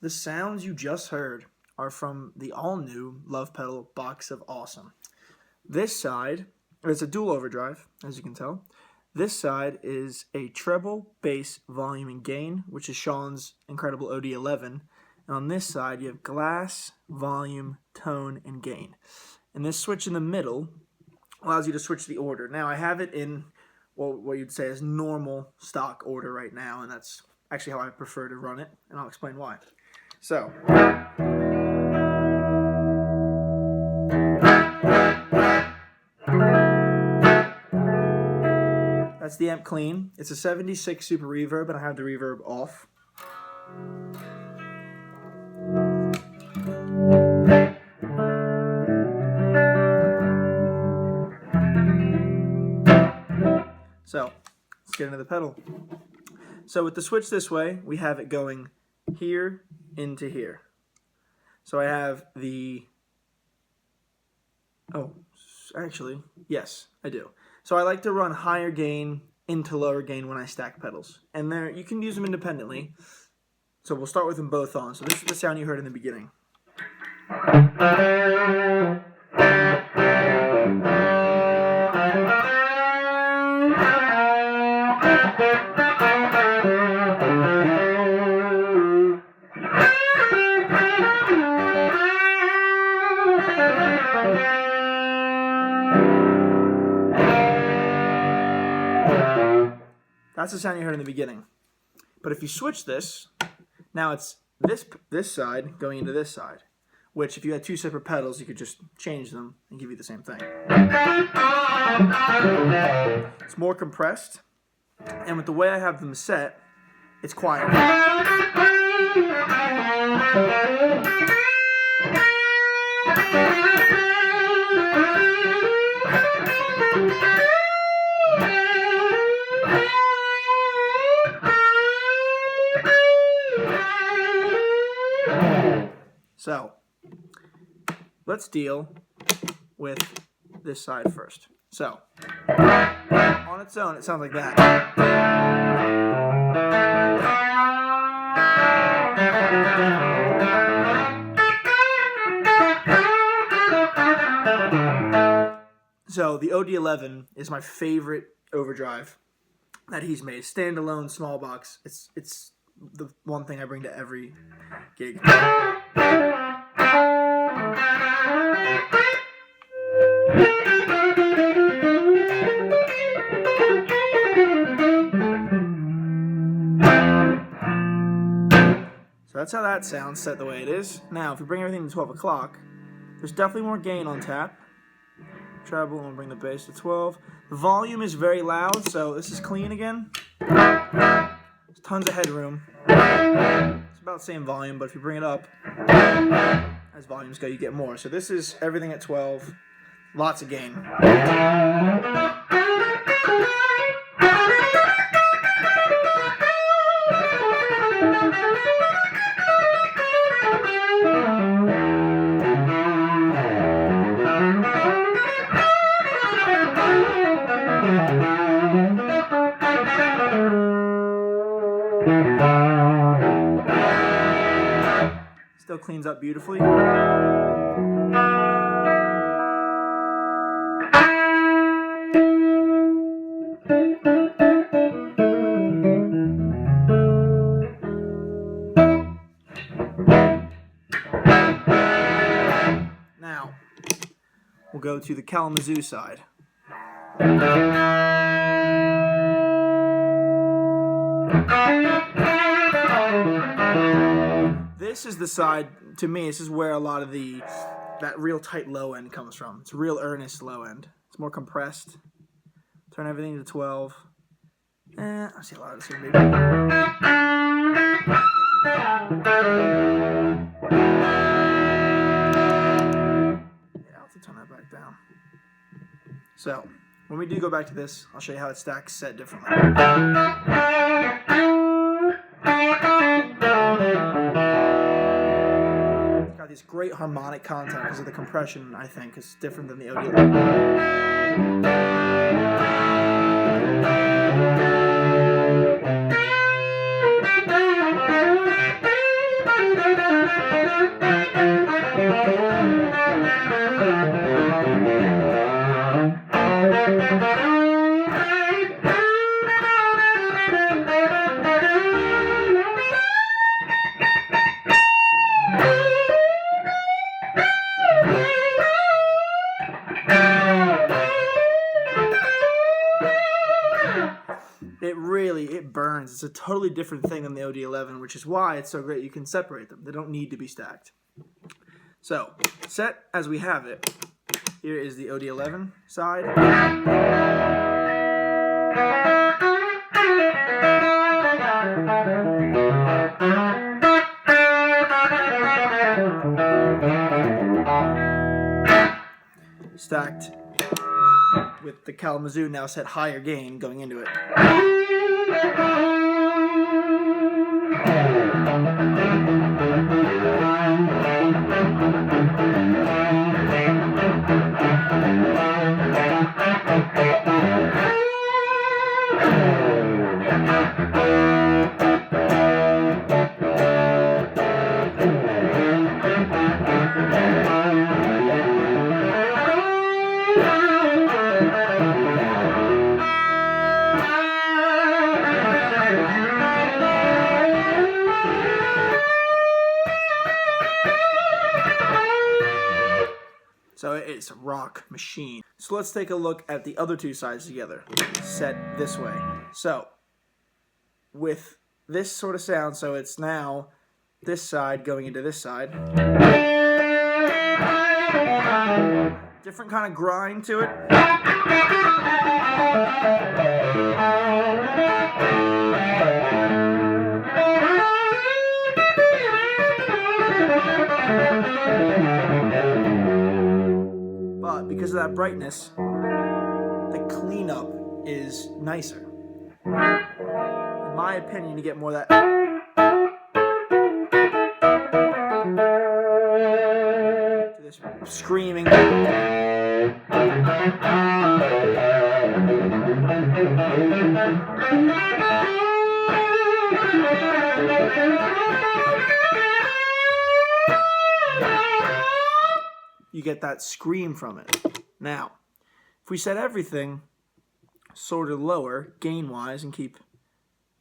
the sounds you just heard are from the all-new Lovepedal Box of Awesome. This side, it's a dual overdrive, as you can tell. This side is a treble, bass, volume, and gain, which is Sean's incredible OD11. And on this side, you have glass, volume, tone, and gain. And this switch in the middle allows you to switch the order. Now, I have it in what you'd say is normal stock order right now, and that's actually how I prefer to run it, and I'll explain why. So, that's the amp clean. It's a 76 super reverb, and I have the reverb off. So, let's get into the pedal. So with the switch this way, we have it going here into here. So I have the, yes, I do. So I like to run higher gain into lower gain when I stack pedals. And there, you can use them independently. So we'll start with them both on. So this is the sound you heard in the beginning. That's the sound you heard in the beginning. But if you switch this, now it's this side going into this side, which if you had two separate pedals, you could just change them and give you the same thing. It's more compressed, and with the way I have them set, it's quieter. So, let's deal with this side first. So, on its own, it sounds like that. So, the OD11 is my favorite overdrive that he's made. Standalone, small box. It's the one thing I bring to every gig. So that's how that sounds set the way it is. Now, if we bring everything to 12 o'clock, there's definitely more gain on tap. Treble, and we'll bring the bass to 12. The volume is very loud, so this is clean again. There's tons of headroom. It's about the same volume, but if you bring it up, as volumes go, you get more. So this is everything at 12. Lots of gain. Still cleans up beautifully. Now, we'll go to the Kalamazoo side. This is the side, to me, this is where a lot of that real tight low end comes from. It's a real earnest low end. It's more compressed. Turn everything to 12. I see a lot of this here, maybe. Yeah, I'll have to turn that back down. So, when we do go back to this, I'll show you how it stacks set differently. It's got this great harmonic content because of the compression, I think, is different than the OD. It burns. It's a totally different thing than the OD11, which is why it's so great. You can separate them. They don't need to be stacked. So, set as we have it. Here is the OD11 side. Stacked with the Kalamazoo now set higher gain going into it. So it's a rock machine. So let's take a look at the other two sides together, set this way. So with this sort of sound, so it's now this side going into this side. Different kind of grind to it. But because of that brightness, the cleanup is nicer. In my opinion, you get more of that to this screaming. You get that scream from it. Now, if we set everything sort of lower, gain-wise, and keep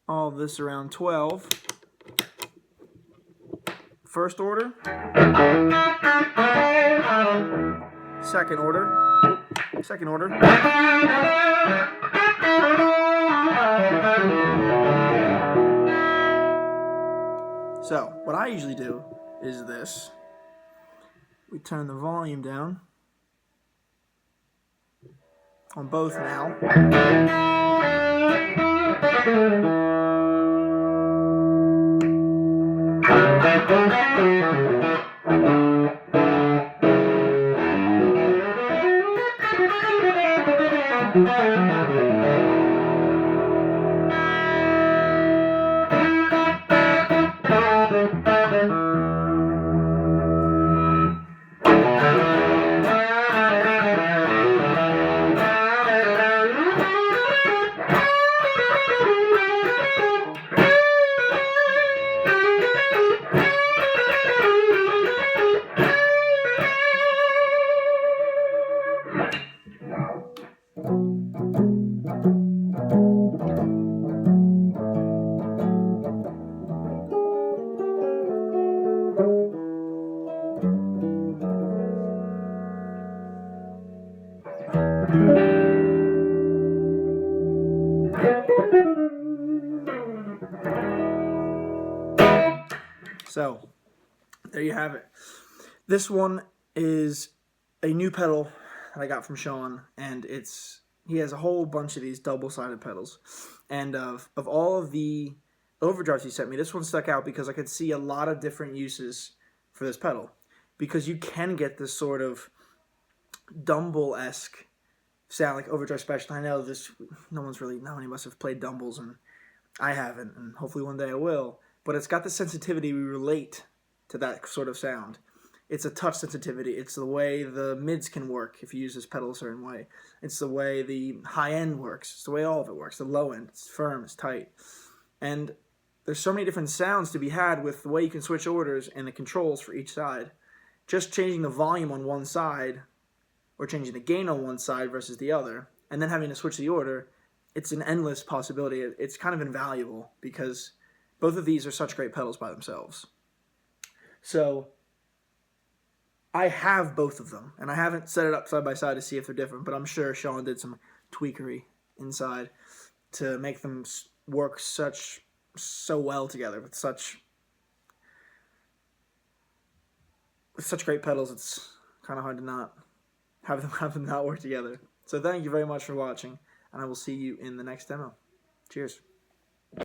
all of this around 12, first order, second order, second order, so what I usually do is this. We turn the volume down on both now. So, there you have it. This one is a new pedal that I got from Sean, and he has a whole bunch of these double-sided pedals. And of all of the overdrives he sent me, this one stuck out because I could see a lot of different uses for this pedal. Because you can get this sort of Dumble-esque sound, like Overdrive Special. I know no one must have played Dumbles, and I haven't, and hopefully one day I will. But it's got the sensitivity we relate to that sort of sound. It's a touch sensitivity. It's the way the mids can work if you use this pedal a certain way. It's the way the high end works. It's the way all of it works. The low end, it's firm, it's tight. And there's so many different sounds to be had with the way you can switch orders and the controls for each side. Just changing the volume on one side or changing the gain on one side versus the other, and then having to switch the order, it's an endless possibility. It's kind of invaluable because both of these are such great pedals by themselves. So I have both of them, and I haven't set it up side by side to see if they're different, but I'm sure Sean did some tweakery inside to make them work so well together with such great pedals. It's kind of hard to not have them not work together. So thank you very much for watching, and I will see you in the next demo. Cheers.